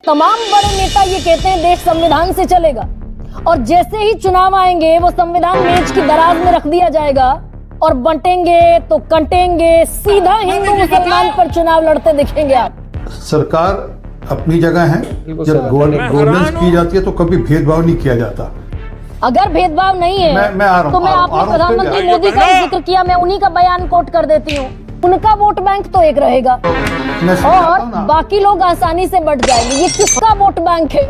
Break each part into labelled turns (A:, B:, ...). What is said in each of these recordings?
A: तमाम बड़े नेता ये कहते हैं देश संविधान से चलेगा, और जैसे ही चुनाव आएंगे वो संविधान मेज की दराज में रख दिया जाएगा और बंटेंगे तो कंटेंगे, सीधा हिंदू मुसलमान पर चुनाव लड़ते दिखेंगे आप।
B: सरकार अपनी जगह है, जब गवर्नेंस की जाती है तो कभी भेदभाव नहीं किया जाता।
A: अगर भेदभाव नहीं है
B: मैं आ रहा हूं,
A: तो मैं आपने प्रधानमंत्री मोदी का जिक्र किया, मैं उन्हीं का बयान कोट कर देती हूँ। उनका वोट बैंक तो एक रहेगा और बाकी लोग आसानी से बट जाएंगे। ये किसका वोट बैंक है?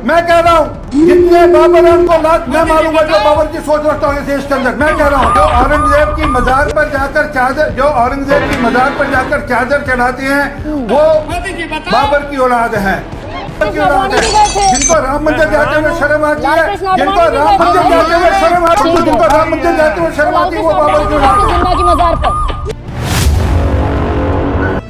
B: मैं कह रहा हूँ जितने बाबर हैं उनको लात मैं मारूंगा जो बाबर की सोच रखता हूँ देश के अंदर। मैं कह रहा हूँ जो औरंगजेब की मजार पर जाकर चादर चढ़ाते हैं वो बाबर की औलाद है, जिनको राम मंदिर जाते हुए शर्म आती है, जिनको राम मंदिर जाते हुए शर्म आती है, जिनको राम मंदिर जाते हुए शर्म आती है, वो बाबर की औलाद
A: की मजार पर।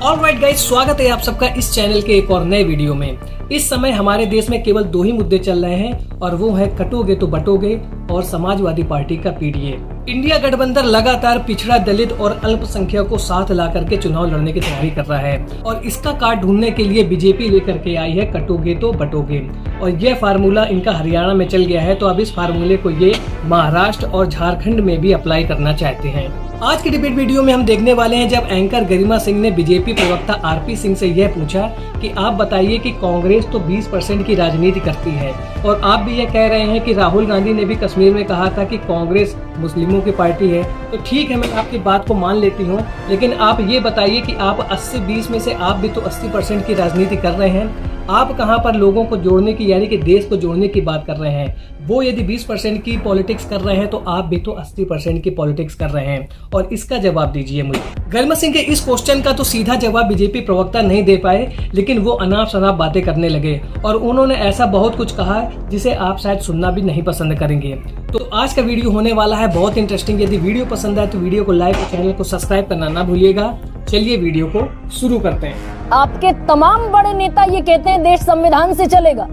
C: ऑलराइट गाइस, स्वागत है आप सबका इस चैनल के एक और नए वीडियो में। इस समय हमारे देश में केवल दो ही मुद्दे चल रहे हैं और वो है कटोगे तो बटोगे और समाजवादी पार्टी का पीडीए। इंडिया गठबंधन लगातार पिछड़ा, दलित और अल्पसंख्यक को साथ ला करके चुनाव लड़ने की तैयारी कर रहा है और इसका कार्ड ढूंढने के लिए बीजेपी लेकर के आई है कटोगे तो बटोगे, और यह फार्मूला इनका हरियाणा में चल गया है तो अब इस फार्मूले को ये महाराष्ट्र और झारखंड में भी अप्लाई करना चाहते हैं। आज की डिबेट वीडियो में हम देखने वाले हैं जब एंकर गरिमा सिंह ने बीजेपी प्रवक्ता आरपी सिंह से यह पूछा कि आप बताइए कि कांग्रेस तो 20% की राजनीति करती है और आप भी यह कह रहे हैं कि राहुल गांधी ने भी कश्मीर में कहा था कि कांग्रेस मुस्लिमों की पार्टी है, तो ठीक है मैं आपकी बात को मान लेती हूँ, लेकिन आप ये बताइए कि आप 80-20 में से आप भी तो 80% की राजनीति कर रहे हैं। आप कहां पर लोगों को जोड़ने की यानी कि देश को जोड़ने की बात कर रहे हैं? वो यदि 20% की पॉलिटिक्स कर रहे हैं तो आप भी तो 80% की पॉलिटिक्स कर रहे हैं, और इसका जवाब दीजिए मुझे। गरिमा सिंह के इस क्वेश्चन का तो सीधा जवाब बीजेपी प्रवक्ता नहीं दे पाए, लेकिन वो अनाप शनाप बातें करने लगे और उन्होंने ऐसा बहुत कुछ कहा जिसे आप शायद सुनना भी नहीं पसंद करेंगे। तो आज का वीडियो होने वाला है बहुत इंटरेस्टिंग। यदि वीडियो पसंद आए तो वीडियो को लाइक और चैनल को सब्सक्राइब करना ना भूलिएगा। चलिए वीडियो को शुरू करते हैं।
A: आपके तमाम बड़े नेता ये कहते हैं देश संविधान से चलेगा,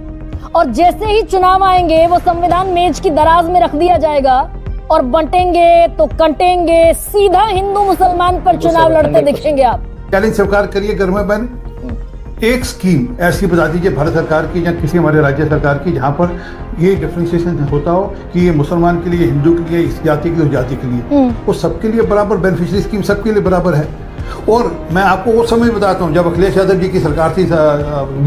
A: और जैसे ही चुनाव आएंगे वो संविधान मेज की दराज में रख दिया जाएगा और बंटेंगे तो कंटेंगे, सीधा हिंदू मुसलमान पर चुनाव लड़ते दिखेंगे आप।
B: चैलेंज स्वीकार करिए गरिमा बहन, एक स्कीम ऐसी बता दीजिए भारत सरकार की या किसी हमारे राज्य सरकार की जहाँ पर ये डिफरेंशिएशन होता हो कि ये मुसलमान के लिए, हिंदू के लिए, इस जाति के लिए, उस जाति के लिए, वो सबके लिए बराबर बेनिफिशियरी स्कीम सबके लिए बराबर है। और मैं आपको वो समय बताता हूँ जब अखिलेश यादव जी की सरकार थी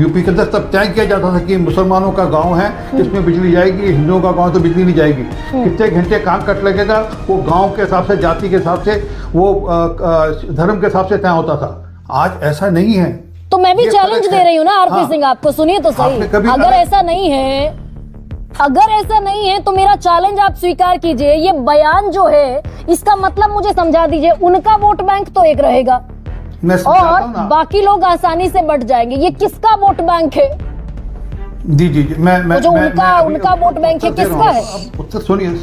B: यूपी के अंदर, तब तय किया जाता था कि मुसलमानों का गांव है इसमें बिजली जाएगी, हिंदुओं का गांव तो बिजली नहीं जाएगी। कितने घंटे काम कट लगेगा वो गांव के हिसाब से, जाति के हिसाब से, वो धर्म के हिसाब से तय होता था। आज ऐसा नहीं है।
A: तो मैं भी चैलेंज दे रही हूँ ना आरपी सिंह आपको, सुनिए तो सही। अगर ऐसा नहीं है तो मेरा चैलेंज आप स्वीकार कीजिए। ये बयान जो है इसका मतलब मुझे समझा दीजिए। उनका वोट बैंक तो एक रहेगा और बाकी लोग आसानी से बट जाएंगे। ये किसका वोट बैंक है?
B: जी मैं
A: जो उनका वोट बैंक है किसका है?
B: उत्तर सुनिए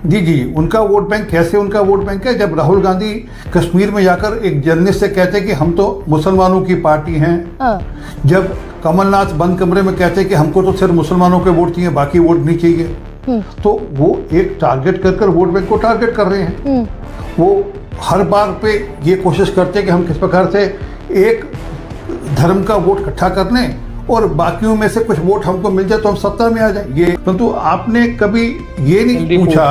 B: जी, उनका वोट बैंक कैसे उनका वोट बैंक है? जब राहुल गांधी कश्मीर में जाकर एक जर्नलिस्ट से कहते हैं कि हम तो मुसलमानों की पार्टी हैं, जब कमलनाथ बंद कमरे में कहते हैं कि हमको तो सिर्फ मुसलमानों के वोट चाहिए, बाकी वोट नहीं चाहिए, तो वो एक टारगेट कर वोट बैंक को टारगेट कर रहे हैं। वो हर बार पे ये कोशिश करते हैं कि हम किस प्रकार से एक धर्म का वोट इकट्ठा कर लें और बाकियों में से कुछ वोट हमको मिल जाए तो हम सत्ता में आ जाए। ये परंतु आपने कभी ये नहीं पूछा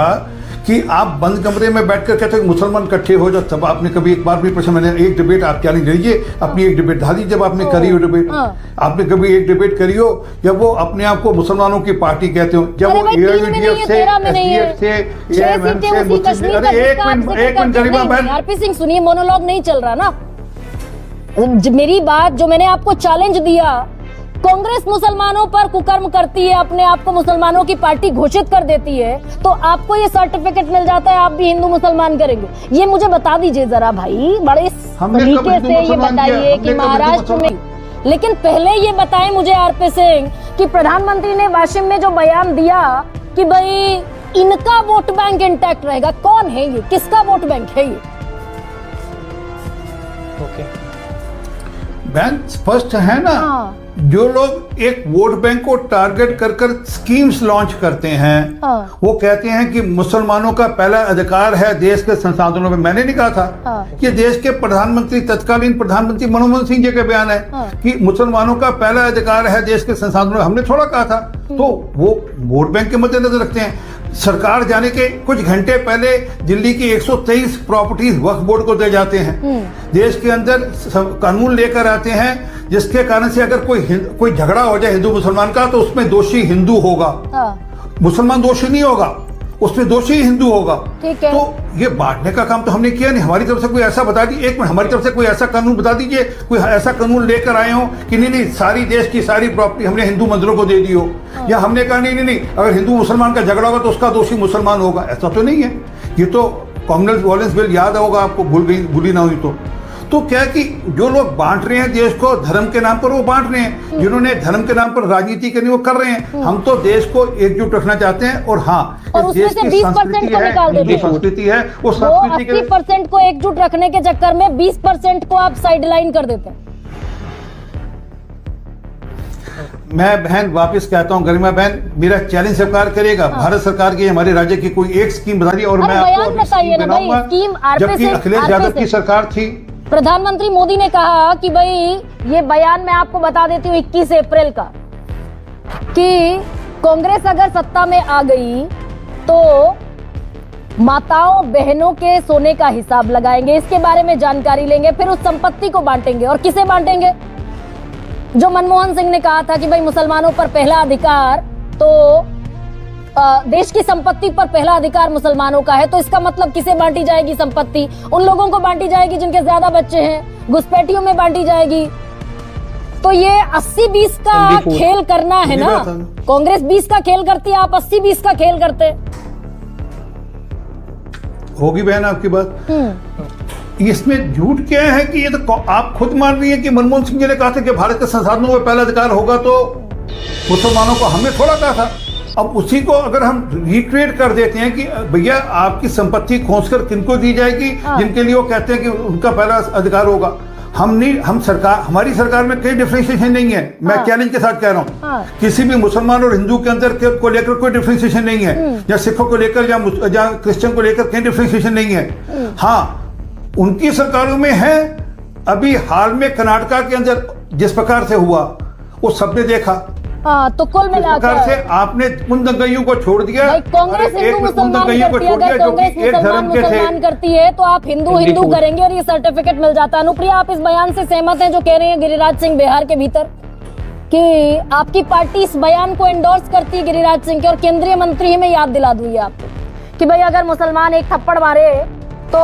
B: कि आप बंद कमरे में बैठकर कहते हैं मुसलमान इकट्ठे हो जाओ, तब आपने कभी एक बार भी प्रश्न, मैंने एक डिबेट आप चैलेंज लीजिए, अपनी एक डिबेट ढाली जब आपने करी हो डिबेट, आपने कभी एक डिबेट करी हो जब वो अपने आप को मुसलमानों की पार्टी कहते हो, जब वो एक मिनट गरिमा बहन,
A: आरपी सिंह सुनिए, मोनोलॉग नहीं चल रहा ना। मेरी बात जो मैंने आपको चैलेंज दिया, कांग्रेस मुसलमानों पर कुकर्म करती है, अपने आप को मुसलमानों की पार्टी घोषित कर देती है, तो आपको ये सर्टिफिकेट मिल जाता है आप भी हिंदू मुसलमान करेंगे। ये मुझे बता दीजिए जरा भाई, बड़े तरीके से ये बताइए कि महाराष्ट्र में, लेकिन पहले ये बताएं मुझे आरपी सिंह कि प्रधानमंत्री ने वाशिम में जो बयान दिया कि भाई इनका वोट बैंक इंटैक्ट रहेगा, कौन है ये, किसका वोट बैंक है ये?
B: बैंक स्पष्ट है ना। जो लोग एक वोट बैंक को टारगेट कर कर स्कीम्स लॉन्च करते हैं, वो कहते हैं कि मुसलमानों का पहला अधिकार है देश के संसाधनों में। मैंने नहीं कहा था, ये देश के प्रधानमंत्री, तत्कालीन प्रधानमंत्री मनमोहन सिंह जी का बयान है कि मुसलमानों का पहला अधिकार है देश के संसाधनों में। हमने थोड़ा कहा था। तो वो वोट बैंक के मद्देनजर रखते हैं। सरकार जाने के कुछ घंटे पहले दिल्ली की 123 प्रॉपर्टीज वक्फ बोर्ड को दे जाते हैं। देश के अंदर कानून लेकर आते हैं जिसके कारण से अगर कोई झगड़ा हो जाए हिंदू मुसलमान का, तो उसमें दोषी हिंदू होगा, मुसलमान दोषी नहीं होगा, उसमें दोषी हिंदू होगा। तो ये बांटने का काम तो हमने किया नहीं। हमारी तरफ से कोई ऐसा बता दीजिए, एक मिनट, हमारी तरफ से कोई ऐसा कानून बता दीजिए, कोई ऐसा कानून लेकर आए हो कि नहीं सारी देश की सारी प्रॉपर्टी हमने हिंदू मंदिरों को दे दी हो, या हमने कहा नहीं अगर हिंदू मुसलमान का झगड़ा होगा तो उसका दोषी मुसलमान होगा। ऐसा तो नहीं है। ये तो कॉमनवेल्थ वॉलेंस बिल याद होगा आपको, भूली ना हुई तो क्या है कि जो लोग बांट रहे हैं देश को धर्म के नाम पर, वो बांट रहे हैं। जिन्होंने धर्म के नाम पर राजनीति करनी, वो कर रहे हैं। हम तो देश को एकजुट रखना चाहते हैं। और हाँ,
A: और उसमें से 20% को निकाल देते हैं।
B: संस्कृति है वो
A: 80% को एकजुट रखने के चक्कर में 20% को आप साइडलाइन कर देते हैं।
B: मैं बहन वापस कहता हूं, गरिमा बहन, मेरा चैलेंज स्वीकार करिएगा। भारत सरकार की, हमारे राज्य की कोई एक स्कीम बता दी और मैं आपको
A: बताइए ना भाई, स्कीम
B: जबकि अखिलेश यादव की सरकार थी।
A: प्रधानमंत्री मोदी ने कहा कि भाई, ये बयान मैं आपको बता देती हूँ 21 अप्रैल का, कि कांग्रेस अगर सत्ता में आ गई तो माताओं बहनों के सोने का हिसाब लगाएंगे, इसके बारे में जानकारी लेंगे, फिर उस संपत्ति को बांटेंगे। और किसे बांटेंगे? जो मनमोहन सिंह ने कहा था कि भाई मुसलमानों पर पहला अधिकार, तो देश की संपत्ति पर पहला अधिकार मुसलमानों का है, तो इसका मतलब किसे बांटी जाएगी संपत्ति? उन लोगों को बांटी जाएगी जिनके ज्यादा बच्चे हैं, घुसपैठियों में बांटी जाएगी। तो ये 80-20 का खेल करना है ना। कांग्रेस 20 का खेल करती है, आप 80-20 का खेल करते।
B: होगी बहन आपकी बात। इसमें झूठ क्या है कि ये तो आप खुद मान रही है कि मनमोहन सिंह जी ने कहा था कि भारत के संसाधनों में पहला अधिकार होगा तो मुसलमानों को, हमने थोड़ा कहा था। अब उसी को अगर हम रिक्रिएट कर देते हैं कि भैया आपकी संपत्ति खोजकर किनको दी जाएगी, जिनके लिए वो कहते हैं कि उनका पहला अधिकार होगा। हमारी सरकार में कोई डिफरेंशिएशन नहीं है। मैं चैलेंज के साथ कह रहा हूँ, किसी भी मुसलमान और हिंदू के अंदर को लेकर कोई डिफरेंशिएशन नहीं है, या सिखों को लेकर या क्रिश्चियन को लेकर कोई डिफरेंशिएशन नहीं है। हाँ, उनकी सरकारों में है। अभी हाल में कर्नाटका के अंदर जिस प्रकार से हुआ वो सबने देखा।
A: तो कुल मिलाकर
B: से आपने उन दंगइयों को छोड़ दिया।
A: कांग्रेस हिंदू मुसलमान करती है, अगर कांग्रेस मुसलमान करती है तो आप हिंदू करेंगे और ये सर्टिफिकेट मिल जाता है। अनुप्रिया, आप इस बयान से सहमत हैं जो कह रहे हैं गिरिराज सिंह बिहार के भीतर, कि आपकी पार्टी इस बयान को एंडोर्स करती है गिरिराज सिंह के? और केंद्रीय मंत्री, में याद दिला दूंगी आपको कि भाई अगर मुसलमान एक थप्पड़ मारे तो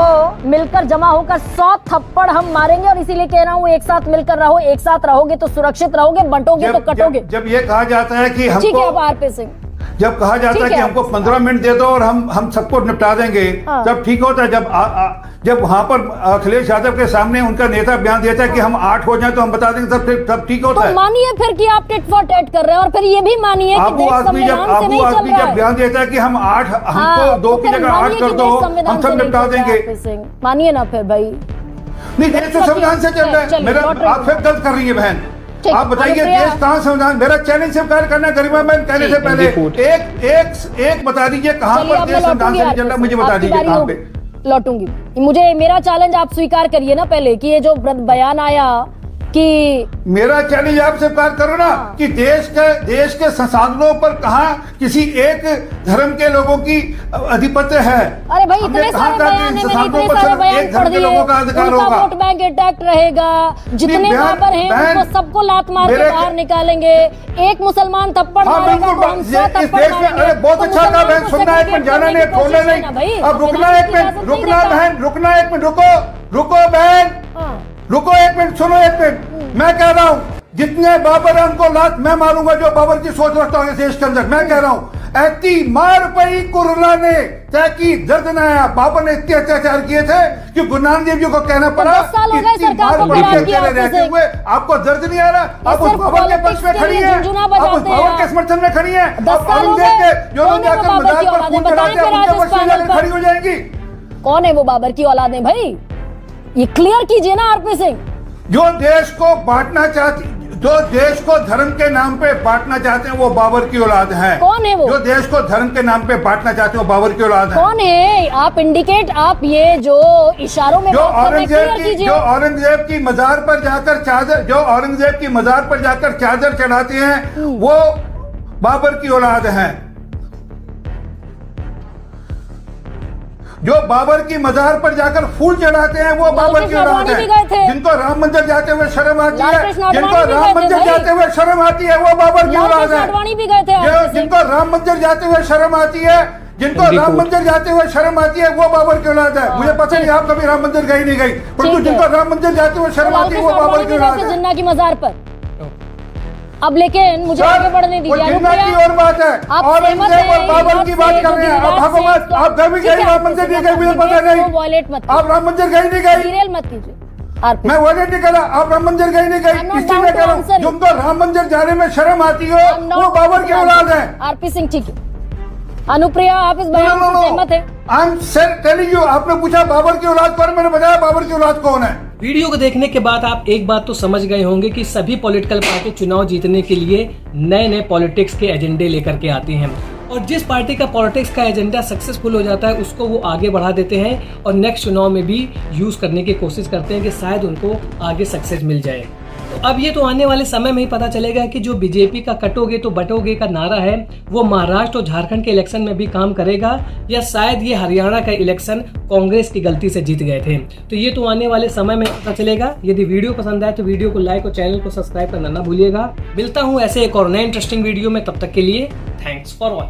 A: मिलकर जमा होकर 100 थप्पड़ हम मारेंगे, और इसीलिए कह रहा हूँ एक साथ मिलकर रहो, एक साथ रहोगे तो सुरक्षित रहोगे, बंटोगे तो कटोगे।
B: जब ये कहा जाता है कि
A: ठीक है आरपी सिंह,
B: जब कहा जाता है कि हमको 15 मिनट दे दो और हम सबको निपटा देंगे, तब ठीक होता है। जब वहां पर अखिलेश यादव के सामने उनका नेता बयान देता है कि हम 8 हो जाए तो हम बता देंगे, तब ठीक होता है।
A: तो मानिए फिर कि आप टिट फॉर टैट कर रहे हैं, और फिर ये भी मानिए कि देश संविधान से नहीं चल रहा है।
B: जब बयान देता है कि हम 8, हमको 2 की जगह 8 कर दो, हम सब निपटा देंगे।
A: मानिए ना फिर भाई,
B: नहीं, देश तो संविधान से चल रहा है। मेरा आप फिर गलत कर रही है बहन। आप बताइए देश कहाँ संविधान? मेरा चैलेंज स्वीकार करना गरिमा बहन, कहने से पहले एक बता दीजिए कहाँ पर देश संविधान से चल रहा है, मुझे बता दीजिए कहाँ पे।
A: लौटूंगी। मुझे मेरा चैलेंज आप स्वीकार करिए ना पहले, कि ये जो बयान आया कि
B: मेरा चैलेंज आप स्वीकार करो ना, कि देश के संसाधनों पर कहाँ किसी एक धर्म के लोगों की अधिपत्य है।
A: अरे भाई, इतने सारे बयान है, मैंने इतने सारे बयान पढ़ दिए। उनका वोट बैंक इंटैक्ट रहेगा, जितने बाबर हैं उनको सबको लात मार के बाहर निकालेंगे। एक मुसलमान थप्पड़ मारेगा तो हम 100 थप्पड़ मारेंगे।
B: अरे बहुत अच्छा था बहन, सुनना एक मिनट, जाना नहीं, खोलना नहीं। अब रुकना एक मिनट, रुकना बहन, रुकना एक मिनट, रुको बहन, रुको एक मिनट, सुनो एक मिनट। मैं कह रहा हूं जितने बाबर है उनको लात मैं मारूंगा जो बाबर की सोच रखता हूं देश के अंदर। मैं कह रहा हूं ऐती मार पई कुरला ने तैकी दर्द न आया। बाबर ने इतने अत्याचार किए थे कि गुरु नानक देव जी को कहना पड़ा इतनी मार पड़ी रहते हुए आपको दर्द नहीं आ रहा। आप उस बाबर के पक्ष में खड़ी है, आप उस बाबर के समर्थन में खड़ी है। आप औरंगजेब के जो लोग जाकर मजार पर खून चढ़ाते हैं उनके पक्ष में जाकर खड़ी हो जाएंगी।
A: कौन है वो बाबर की औलाद है भाई? ये क्लियर कीजिए ना आरपी सिंह।
B: जो देश को बांटना चाहती, जो देश को धर्म के नाम पे बांटना चाहते हैं वो बाबर की औलाद है।
A: कौन है वो?
B: जो देश को धर्म के नाम पे बांटना चाहते हैं वो बाबर की औलाद है।
A: कौन है? आप इंडिकेट, आप ये जो इशारों में
B: जो
A: बात कर रहे हैं, clear
B: औरंगजेब
A: कीजिए।
B: जो औरंगजेब की मजार पर जाकर चादर चढ़ाते हैं वो बाबर की औलाद है। जो बाबर की मजार पर जाकर फूल चढ़ाते हैं वो बाबर की औलाद
A: लालकृष्ण आडवाणी भी गए थे।
B: है। जिनको राम मंदिर जाते हुए शर्म आती है,
A: लालकृष्ण आडवाणी
B: जिनको
A: भी
B: राम
A: गए थे
B: मंदिर
A: भाई।
B: जाते हुए शर्म आती है वो बाबर की औलाद
A: लालकृष्ण
B: है।
A: आडवाणी भी गए थे आपके से।
B: जिनको राम मंदिर जाते हुए शर्म आती है, जिनको राम मंदिर जाते हुए शर्म आती है वो बाबर की औलाद है। मुझे पता नहीं आप कभी राम मंदिर गई नहीं गई, परंतु
A: ठीक है।
B: जिनको राम मंदिर जाते हुए शर्म आती है वो
A: लालकृष्ण
B: बाबर
A: आडवाणी
B: की
A: भी
B: औलाद
A: गए थे
B: है।
A: जिन्ना की मजार पर। अब लेकिन मुझे आगे बढ़ने
B: वो
A: दीजिए।
B: जिन्ना की और बात है,
A: आप
B: औरंगजेब
A: सहमत
B: और
A: हैं
B: बाबर
A: इस
B: की
A: बात
B: बात
A: से,
B: कर रहे हैं।
A: जो
B: आप भागो
A: विवाद
B: मत,
A: से
B: आप कभी
A: ठीक है,
B: गई राम मंदिर नहीं गई, मुझे पता
A: डिबेट को
B: नहीं।
A: वॉयलेट मत
B: आप राम मंदिर गई नहीं गई,
A: सीरियल मत कीजिए। आरपी
B: मैं वॉयलेट नहीं करा। आप राम मंदिर गई नहीं
A: I'm not
B: गई, इसी
A: down
B: में
A: to
B: कह रहा
A: answer
B: हूँ।
A: you.
B: जिनको राम मंदिर जाने में शर्म आती हो
A: I'm not
B: वो बाबर की औलाद है।
A: आरपी सिंह, ठीक है। अनुप्रिया, आप इस बयान से सहमत हैं?
B: आई एम टेलिंग यू, आपने पूछा बाबर की औलाद कौन, मैंने बताया बाबर की औलाद कौन है।
C: वीडियो को देखने के बाद आप एक बात तो समझ गए होंगे कि सभी पॉलिटिकल पार्टी चुनाव जीतने के लिए नए नए पॉलिटिक्स के एजेंडे लेकर के आती हैं और जिस पार्टी का पॉलिटिक्स का एजेंडा सक्सेसफुल हो जाता है उसको वो आगे बढ़ा देते हैं और नेक्स्ट चुनाव में भी यूज करने की कोशिश करते हैं कि शायद उनको आगे सक्सेस मिल जाए। तो अब ये तो आने वाले समय में ही पता चलेगा कि जो बीजेपी का कटोगे तो बटोगे का नारा है वो महाराष्ट्र और झारखंड के इलेक्शन में भी काम करेगा या शायद ये हरियाणा का इलेक्शन कांग्रेस की गलती से जीत गए थे। तो ये तो आने वाले समय में पता चलेगा। यदि वीडियो पसंद आए तो वीडियो को लाइक और चैनल को सब्सक्राइब करना ना भूलिएगा। मिलता हूँ ऐसे एक और नए इंटरेस्टिंग वीडियो में, तब तक के लिए थैंक्स फॉर वॉचिंग।